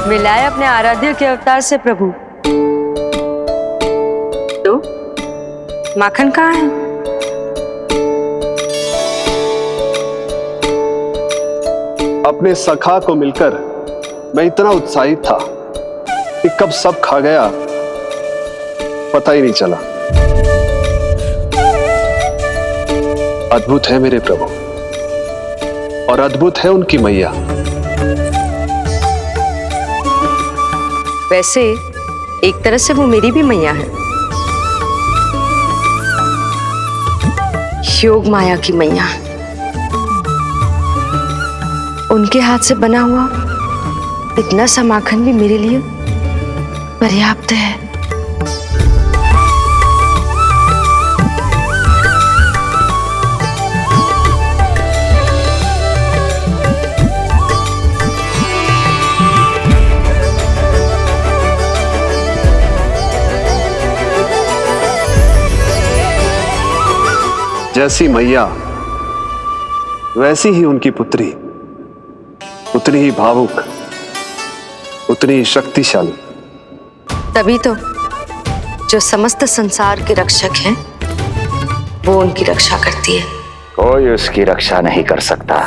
मिलाए अपने आराध्य के अवतार से प्रभु। तो माखन कहाँ है? अपने सखा को मिलकर मैं इतना उत्साहित था कि कब सब खा गया पता ही नहीं चला। अद्भुत है मेरे प्रभु और अद्भुत है उनकी मैया। वैसे एक तरह से वो मेरी भी मैया है, योग माया की मैया। उनके हाथ से बना हुआ इतना सा माखन भी मेरे लिए पर्याप्त है। जैसी मैया वैसी ही उनकी पुत्री, उतनी ही भावुक, उतनी ही शक्तिशाली। तभी तो जो समस्त संसार के रक्षक हैं वो उनकी रक्षा करती है। कोई उसकी रक्षा नहीं कर सकता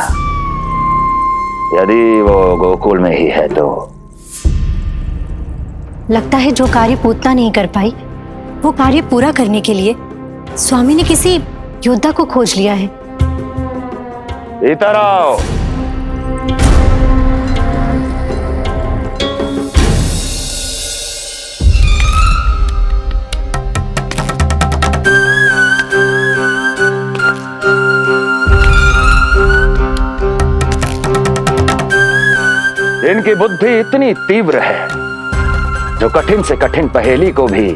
यदि वो गोकुल में ही है तो। लगता है जो कार्य पूतना नहीं कर पाई वो कार्य पूरा करने के लिए स्वामी ने किसी योद्धा को खोज लिया है। इधर आओ। इनकी बुद्धि इतनी तीव्र है जो कठिन से कठिन पहेली को भी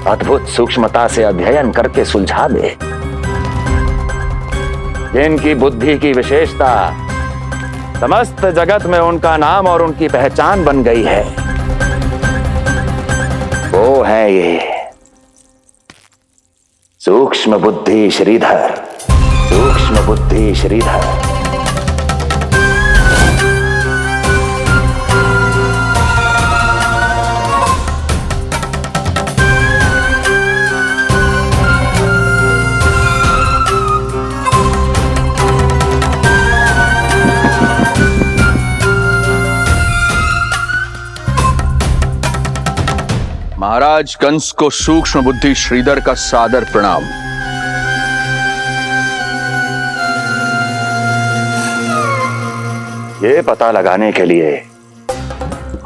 अद्भुत सूक्ष्मता से अध्ययन करके सुलझा दे। जिनकी बुद्धि की विशेषता समस्त जगत में उनका नाम और उनकी पहचान बन गई है, वो है ये सूक्ष्म बुद्धि श्रीधर। सूक्ष्म बुद्धि श्रीधर। महाराज कंस को सूक्ष्म बुद्धि श्रीधर का सादर प्रणाम। ये पता लगाने के लिए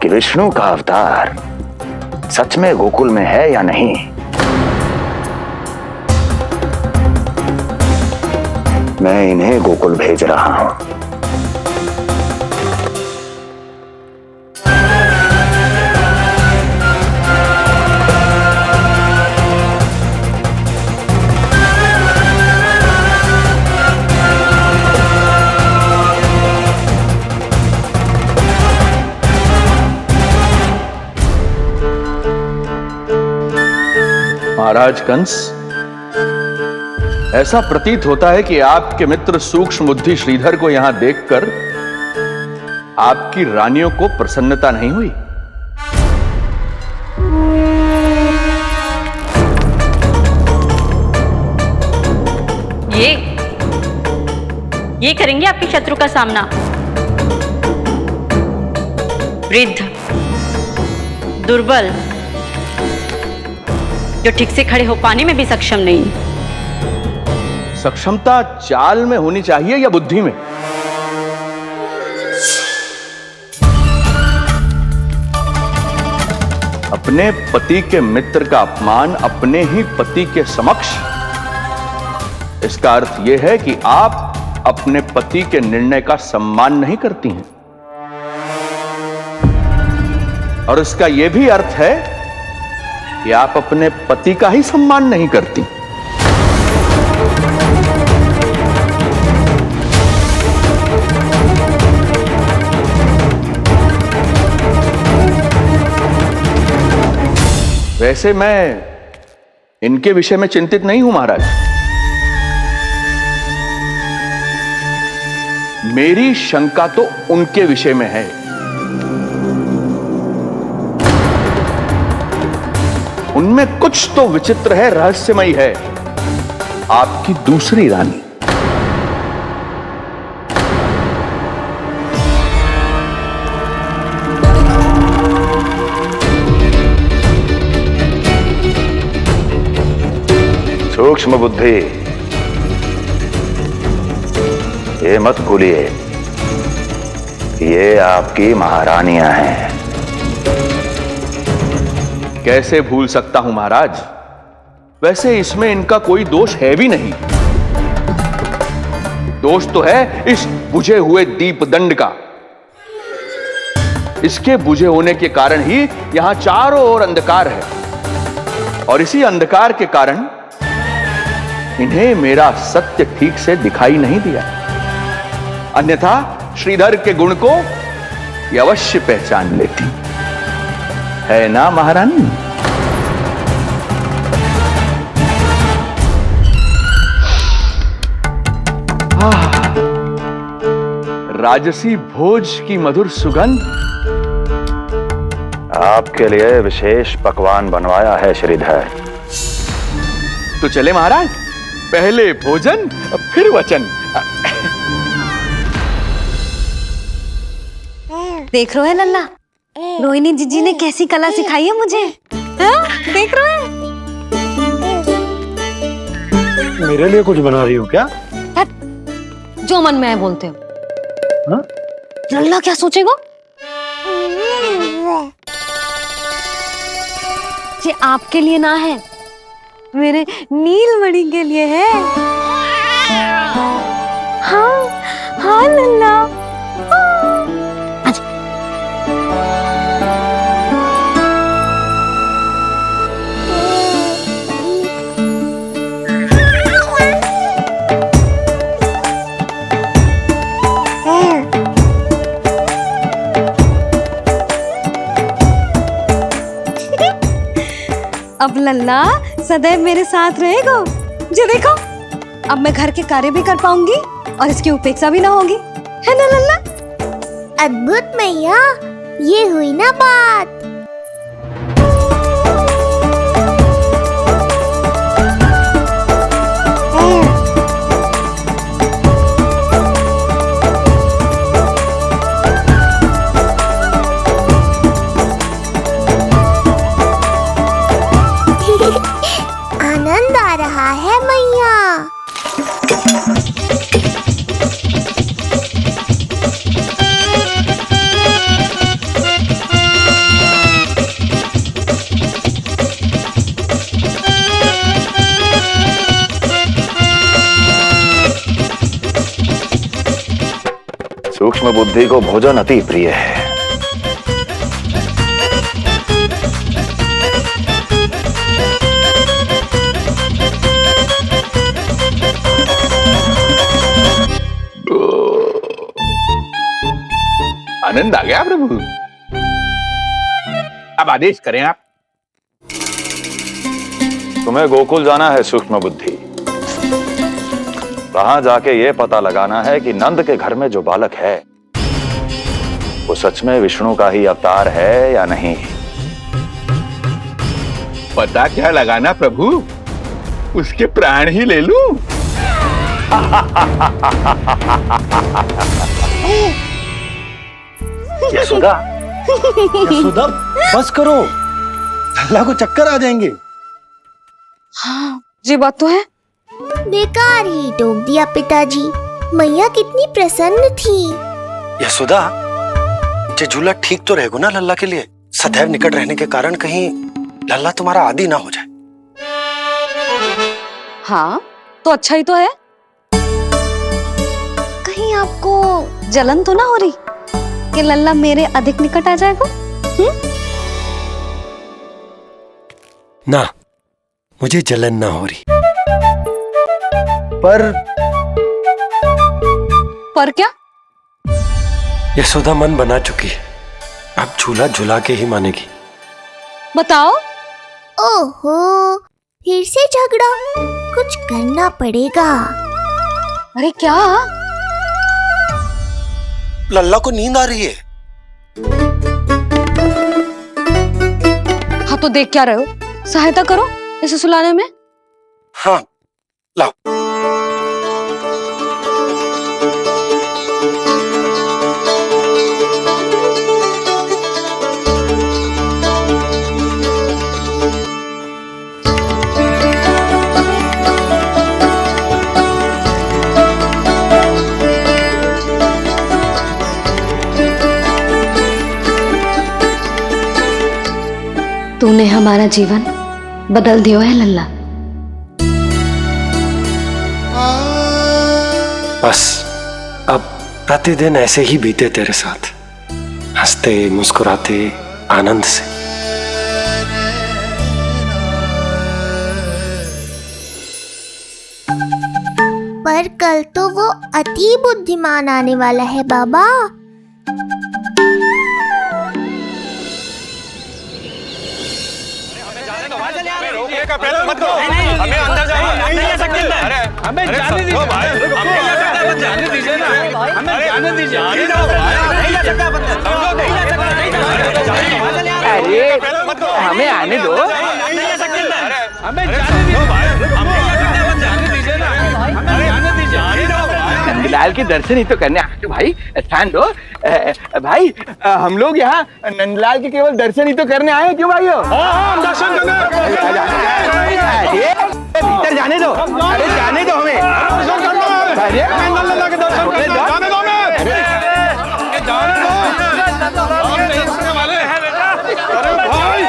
कि विष्णु का अवतार सच में गोकुल में है या नहीं, मैं इन्हें गोकुल भेज रहा हूं। महाराज कंस, ऐसा प्रतीत होता है कि आपके मित्र सूक्ष्म बुद्धि श्रीधर को यहां देखकर आपकी रानियों को प्रसन्नता नहीं हुई। ये करेंगे आपके शत्रु का सामना। वृद्ध, दुर्बल, जो ठीक से खड़े हो पाने में भी सक्षम नहीं। सक्षमता चाल में होनी चाहिए या बुद्धि में? अपने पति के मित्र का अपमान अपने ही पति के समक्ष, इसका अर्थ यह है कि आप अपने पति के निर्णय का सम्मान नहीं करती हैं। और इसका यह भी अर्थ है कि आप अपने पति का ही सम्मान नहीं करती। वैसे मैं इनके विषय में चिंतित नहीं हूं महाराज। मेरी शंका तो उनके विषय में है। इनमें कुछ तो विचित्र है, रहस्यमयी है। आपकी दूसरी रानी। सूक्ष्म बुद्धि, ये मत भूलिए, ये आपकी महारानियां हैं। कैसे भूल सकता हूं महाराज? वैसे इसमें इनका कोई दोष है भी नहीं। दोष तो है इस बुझे हुए दीपदंड का। इसके बुझे होने के कारण ही यहां चारों ओर अंधकार है, और इसी अंधकार के कारण इन्हें मेरा सत्य ठीक से दिखाई नहीं दिया। अन्यथा श्रीधर के गुण को ये अवश्य पहचान लेती, है ना महारानी? राजसी भोज की मधुर सुगंध। आपके लिए विशेष पकवान बनवाया है श्रीधर। तो चले महाराज, पहले भोजन फिर वचन। देख रहे हो लल्ला, रोहिणी जीजी ने कैसी कला सिखाई है मुझे। हाँ? देख रहे हो? मेरे लिए कुछ बना रही हो क्या? जो मन में आए बोलते हो। हाँ? लल्ला क्या सोचेगा? ये आपके लिए ना है, मेरे नीलमणि के लिए है। हाँ हाँ लल्ला। अब लल्ला सदैव मेरे साथ रहेगा। जो देखो, अब मैं घर के कार्य भी कर पाऊंगी और इसकी उपेक्षा भी ना होगी, है ना लल्ला? अद्भुत मैया, ये हुई ना बात। आनंद आ रहा है मैया। सूक्ष्म बुद्धि को भोजन अति प्रिय है। आनंद आ गया प्रभु। अब आदेश करें आप। तुम्हें गोकुल जाना है सूक्ष्म बुद्धि। वहां जाके ये पता लगाना है कि नंद के घर में जो बालक है वो सच में विष्णु का ही अवतार है या नहीं। पता क्या लगाना प्रभु? उसके प्राण ही ले लूं। यशोदा, यशोदा बस करो, लल्ला को चक्कर आ जाएंगे। हाँ, ये बात तो है। बेकार ही टोक दिया पिताजी। मैया कितनी प्रसन्न थी। यशोदा, ये झूला ठीक तो रहेगा ना लल्ला के लिए? सदैव निकट रहने के कारण कहीं लल्ला तुम्हारा आदी ना हो जाए। हाँ, तो अच्छा ही तो है। कहीं आपको जलन तो ना हो रही कि लल्ला मेरे अधिक निकट आ जाएगा? ना, मुझे जलन ना हो रही। पर क्या? यशोदा मन बना चुकी है, अब झूला झूला के ही मानेगी। बताओ। ओहो, फिर से झगड़ा। कुछ करना पड़ेगा। अरे क्या? लल्ला को नींद आ रही है। हाँ तो देख क्या रहे हो? सहायता करो इसे सुलाने में। हाँ लाओ। तूने हमारा जीवन बदल दियो है लल्ला। बस अब प्रतिदिन ऐसे ही बीते तेरे साथ, हंसते मुस्कुराते आनंद से। पर कल तो वो अति बुद्धिमान आने वाला है बाबा। हमें अंदर जाने नहीं ले सकते। अरे हमें जाने दीजिए भाई, हमें जाने दीजिए ना, हमें जाने दीजिए। नहीं ले सकता बंदा, नहीं ले सकता। अरे हमें आने दो। नहीं ले सकते। हमें जाने दीजिए भाई, हमें जाने दीजिए ना, हमें जाने दीजिए। नंदलाल के दर्शन ही तो करने आए भाई, स्थान दो। भाई हम लोग यहाँ नंदलाल के केवल दर्शन ही तो करने आए, क्यों भाई? हम दर्शन करने भीतर जाने दो। अरे जाने दो हमें। अरे लल्ला के दर्शन करने जाने दो हमें। अरे भाई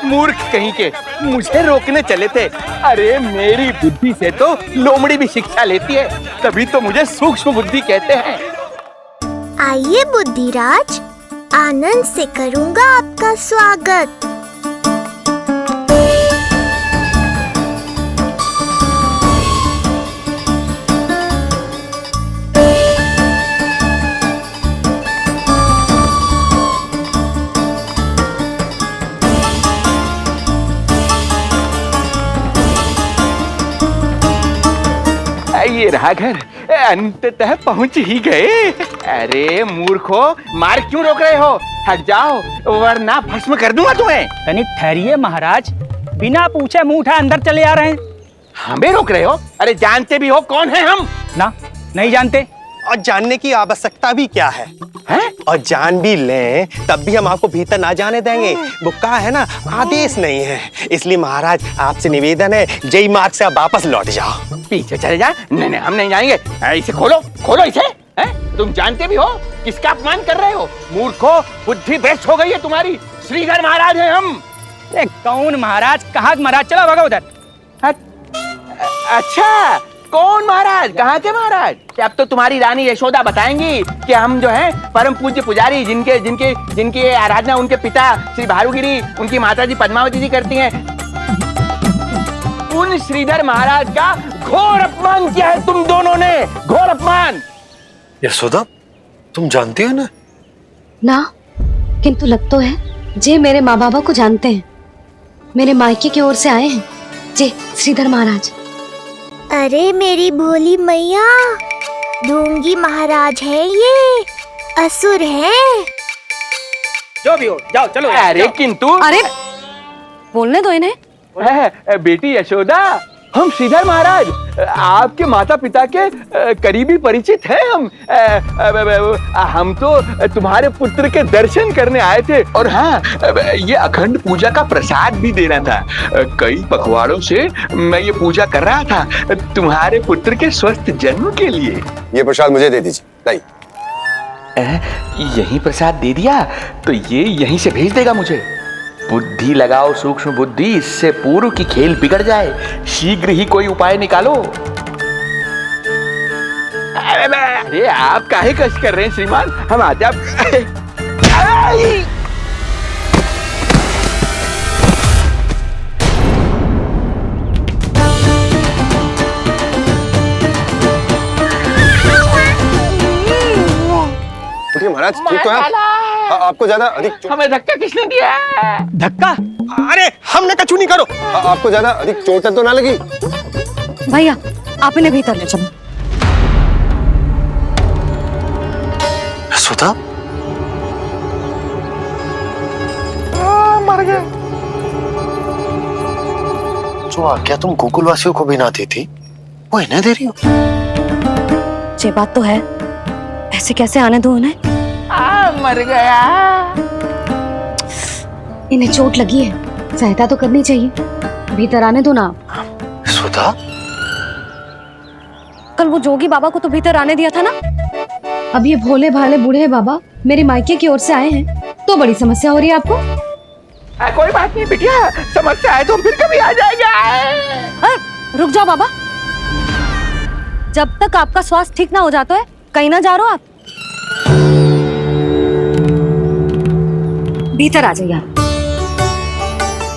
मूर्ख कहीं के, मुझे रोकने चले थे। अरे मेरी बुद्धि से तो लोमड़ी भी शिक्षा लेती है, तभी तो मुझे सूक्ष्म बुद्धि कहते हैं। आइए बुद्धिराज, आनंद से करूंगा आपका स्वागत। ये रहा घर, अंततः पहुंच ही गए। अरे मूर्खो, मार क्यों रोक रहे हो? हट जाओ वरना भस्म कर दूंगा तुम्हें। तनिक ठहरिए महाराज, बिना पूछे मुंह उठा अंदर चले आ रहे हैं। हमें रोक रहे हो? अरे जानते भी हो कौन है हम? ना, नहीं जानते। और जानने की आवश्यकता भी क्या है? हैं? और जान भी लें तब भी हम आपको भीतर ना जाने देंगे। वो कहा है ना, आदेश नहीं है। इसलिए महाराज आपसे निवेदन है, जय मार्ग से आप वापस लौट जाओ। पीछे चले जाए। नहीं हम नहीं जाएंगे। इसे खोलो, खोलो इसे। हैं? तुम जानते भी हो किसका अपमान कर रहे हो? मूर्खो, बुद्धि भ्रष्ट हो गई है तुम्हारी। श्रीधर महाराज हैं हम। कौन महाराज? कहाँ महाराज? चलो भगा उधर। अच्छा, कौन महाराज? कहाँ के महाराज? अब तो तुम्हारी रानी यशोदा बताएंगी कि हम जो हैं परम पूज्य पुजारी, जिनके जिनके जिनकी आराधना उनके पिता श्री भारुगिरी, उनकी माता जी पद्मावती जी करती हैं। उन श्रीधर महाराज का घोर अपमान किया है तुम दोनों ने, घोर अपमान। यशोदा, तुम जानती हो ना? ना, किंतु लग तो है जे मेरे माँ बाबा को जानते हैं। मेरे मायके की ओर से आए हैं जे श्रीधर महाराज। अरे मेरी भोली मैया, ढोंगी महाराज है ये, असुर है। जो भी हो, जाओ चलो। अरे किंतु, अरे बोलने दो इन्हें। बेटी यशोदा, हम श्रीधर महाराज आपके माता पिता के करीबी परिचित हैं। हम तो तुम्हारे पुत्र के दर्शन करने आए थे। और हाँ, ये अखंड पूजा का प्रसाद भी देना था। कई पखवाड़ों से मैं ये पूजा कर रहा था तुम्हारे पुत्र के स्वस्थ जन्म के लिए। ये प्रसाद मुझे दे दीजिए। नहीं, यही प्रसाद दे दिया तो ये यहीं से भेज देगा मुझे। बुद्धि लगाओ सूक्ष्म बुद्धि, इससे पूर्व की खेल बिगड़ जाए। शीघ्र ही कोई उपाय निकालो। अरे आप काहे कष्ट कर रहे हैं श्रीमान? हम आते आप। महाराज ठीक तो है? आपको ज्यादा अधिक हमें धक्का किसने दिया? धक्का? अरे हमने कछु नहीं करो। आपको ज्यादा अधिक चोट तो ना लगी? भैया आप इन्हें भीतर ले चलो। यशोदा, मर गए। जो आज्ञा तुम गोकुलवासियों को भी ना देती वो इन्हें दे रही हो। ये बात तो है, ऐसे कैसे आने दो उन्हें? मर गया। इन्हें चोट लगी है, सहायता तो करनी चाहिए, भीतर आने दो ना। सुधा, कल वो जोगी बाबा को तो भीतर आने दिया था ना। अब ये भोले भाले बूढ़े बाबा मेरे मायके की ओर से आए हैं तो बड़ी समस्या हो रही है आपको। कोई बात नहीं बिटिया, समस्या है तो फिर कभी आ जाएगा। रुक जाओ बाबा, जब तक आपका स्वास्थ्य ठीक ना हो जाता है कहीं ना जा रहे हो आप। भीतर आ जाइए आप।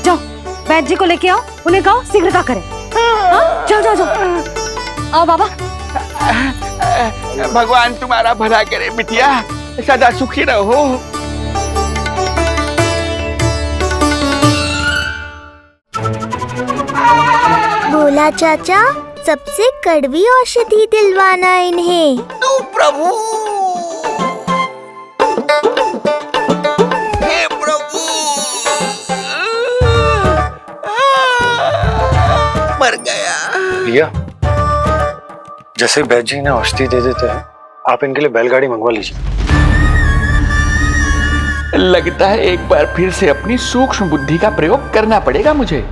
जाओ वैद्य जी को लेके आओ, उन्हें कहो शीघ्रता करें। हाँ? जाओ जाओ जाओ, आओ बाबा। भगवान तुम्हारा भला करे बिटिया, सदा सुखी रहो। भोला चाचा सबसे कड़वी औषधि दिलवाना इन्हें। तू प्रभु, हे प्रभु, मर गया। भैया, जैसे वैद्य जी ने औषधि दे देते हैं, आप इनके लिए बैलगाड़ी मंगवा लीजिए। लगता है एक बार फिर से अपनी सूक्ष्म बुद्धि का प्रयोग करना पड़ेगा मुझे।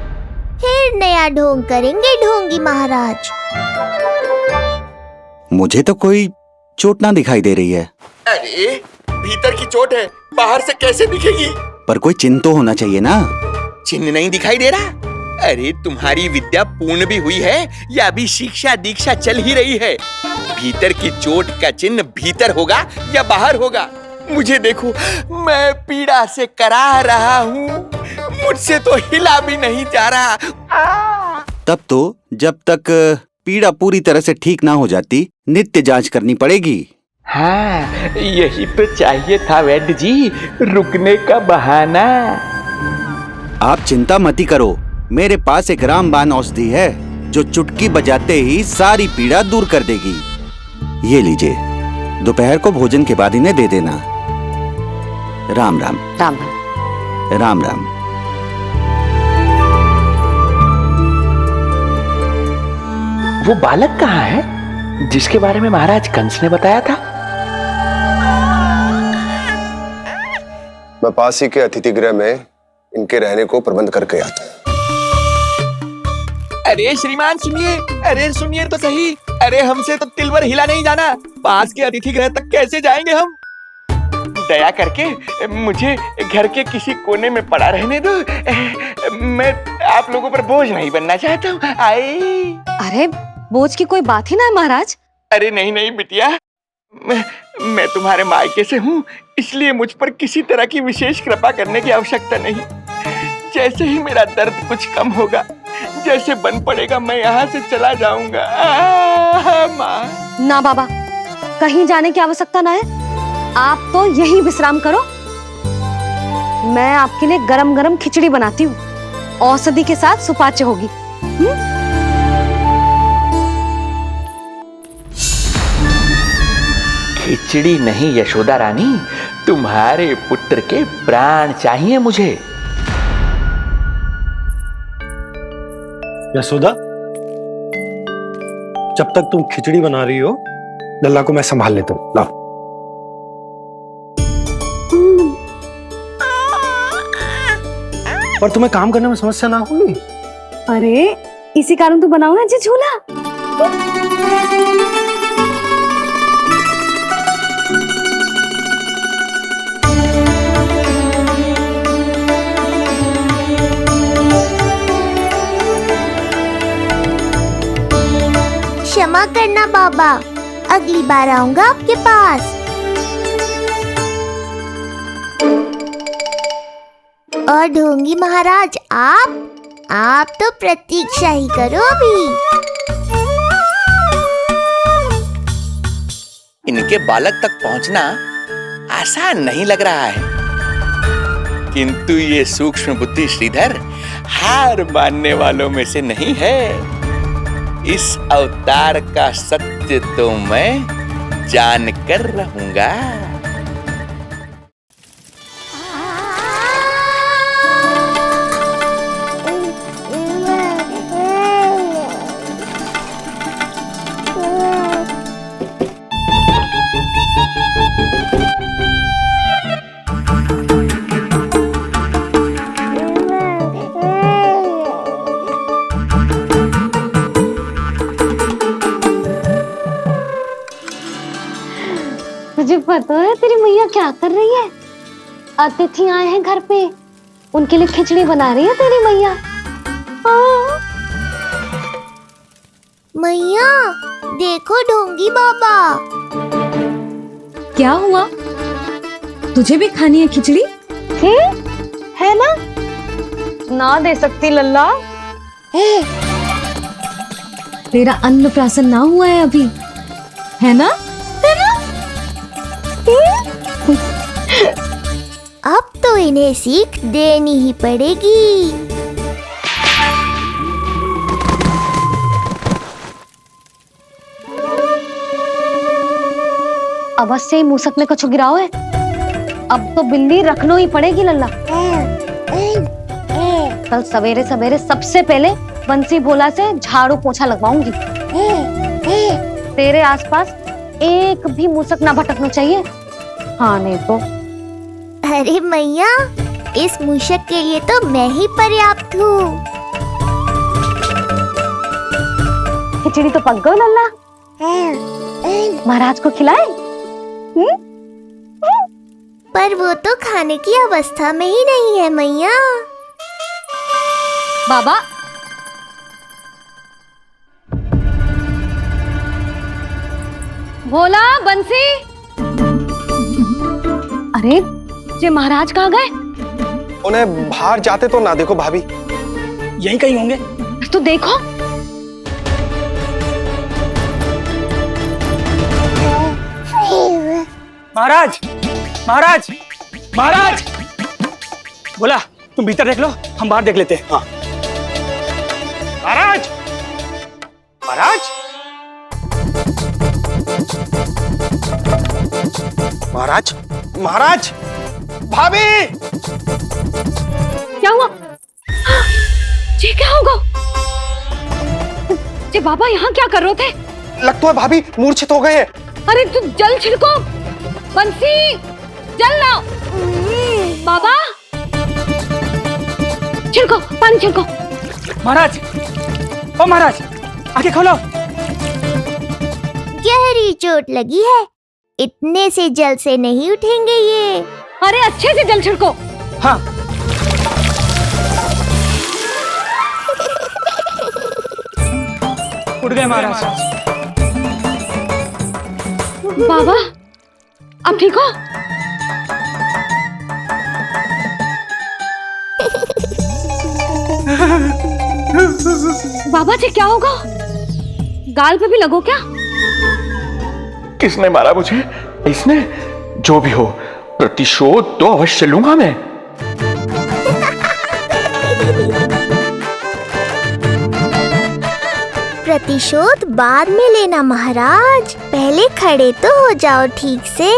फिर नया ढोंग करेंगे ढोंगी महाराज। मुझे तो कोई चोट ना दिखाई दे रही है। अरे भीतर की चोट है, बाहर से कैसे दिखेगी? पर कोई चिन्ह तो होना चाहिए ना। चिन्ह नहीं दिखाई दे रहा? अरे तुम्हारी विद्या पूर्ण भी हुई है या अभी शिक्षा दीक्षा चल ही रही है? भीतर की चोट का चिन्ह भीतर होगा या बाहर होगा? मुझे देखो, मैं पीड़ा से करा रहा हूँ, मुझसे तो हिला भी नहीं जा रहा। तब तो जब तक पीड़ा पूरी तरह से ठीक ना हो जाती नित्य जांच करनी पड़ेगी। हाँ, यही तो चाहिए था वैद्य जी, रुकने का बहाना। आप चिंता मती करो, मेरे पास एक रामबाण औषधि है जो चुटकी बजाते ही सारी पीड़ा दूर कर देगी। ये लीजिए, दोपहर को भोजन के बाद इन्हें दे देना। राम राम। राम राम। राम राम। वो बालक कहाँ है जिसके बारे में महाराज कंस ने बताया था? मैं पास ही के अतिथि गृह में इनके रहने को प्रबंध करके आता हूँ। अरे श्रीमान सुनिए, अरे सुनिए तो सही। अरे हमसे तो तिलवर हिला नहीं जाना, पास के अतिथि गृह तक कैसे जाएंगे हम? दया करके मुझे घर के किसी कोने में पड़ा रहने दो, मैं आप लोगों पर बोझ नहीं बनना चाहता हूँ। अरे बोझ की कोई बात ही ना है महाराज। अरे नहीं नहीं बिटिया, मैं तुम्हारे मायके से हूँ, इसलिए मुझ पर किसी तरह की विशेष कृपा करने की आवश्यकता नहीं। जैसे ही मेरा दर्द कुछ कम होगा, जैसे बन पड़ेगा, मैं यहाँ से चला जाऊंगा। माँ। ना बाबा, कहीं जाने की आवश्यकता ना है, आप तो यही विश्राम करो। मैं आपके लिए गरम गरम खिचड़ी बनाती हूँ, औषधि के साथ सुपाच्य होगी। खिचड़ी नहीं यशोदा रानी, तुम्हारे पुत्र के प्राण चाहिए मुझे। यशोदा, जब तक तुम खिचड़ी बना रही हो, लल्ला को मैं संभाल लेता हूँ। लाओ। पर तुम्हें काम करने में समस्या ना होगी? अरे इसी कारण तो बनाओ ना जी झूला। क्षमा करना बाबा, अगली बार आऊंगा आपके पास। और ढोंगी महाराज, आप तो प्रतीक्षा ही करो अभी। इनके बालक तक पहुंचना आसान नहीं लग रहा है, किंतु ये सूक्ष्म बुद्धि श्रीधर हार मानने वालों में से नहीं है। इस अवतार का सत्य तो मैं जानकर रहूंगा। तुझे पता है तेरी मैया क्या कर रही है? अतिथि आए हैं घर पे, उनके लिए खिचड़ी बना रही है तेरी मैया। हाँ। मैया देखो ढोंगी बाबा। क्या हुआ? तुझे भी खानी है खिचड़ी? है ना? ना दे सकती लल्ला। तेरा अन्नप्राशन ना हुआ है अभी, है ना? अब तो इन्हें सीख देनी ही पड़ेगी। अवश्य ही मूसक में कछु गिराओ है। अब तो बिल्ली रखना ही पड़ेगी लल्ला। कल सवेरे सवेरे सबसे पहले बंसी भोला से झाड़ू पोछा लगवाऊंगी। तेरे आसपास एक भी मूसक ना भटकना चाहिए। हाँ नहीं तो। अरे मैया, इस मूषक के लिए तो मैं ही पर्याप्त हूँ। खिचड़ी तो पक गई लल्ला। महाराज को खिलाए? पर वो तो खाने की अवस्था में ही नहीं है मैया। बाबा, भोला, बंसी। अरे ये महाराज कहाँ गए? उन्हें बाहर जाते तो ना देखो भाभी। यहीं कहीं होंगे। तो देखो। महाराज, महाराज, महाराज। बोला तुम भीतर देख लो, हम बाहर देख लेते हैं। हाँ। महाराज, महाराज, महाराज, महाराज, भाभी। क्या हुआ? ये क्या होगा? ये बाबा यहाँ क्या कर रहे थे? लगता है भाभी मूर्छित हो गए हैं। अरे तू जल छिड़को। बंसी, जल लाओ। बाबा, छिड़को, पानी छिड़को। महाराज, ओ महाराज, आंखें खोलो। गहरी चोट लगी है, इतने से जल से नहीं उठेंगे ये। अरे अच्छे से जल छिड़को। हाँ। उठ गए महाराज। बाबा, अब ठीक हो? बाबा जी क्या होगा? गाल पे भी लगो क्या? किसने मारा मुझे? इसने? जो भी हो, प्रतिशोध तो अवश्य लूंगा मैं। प्रतिशोध बाद में लेना महाराज, पहले खड़े तो हो जाओ ठीक से।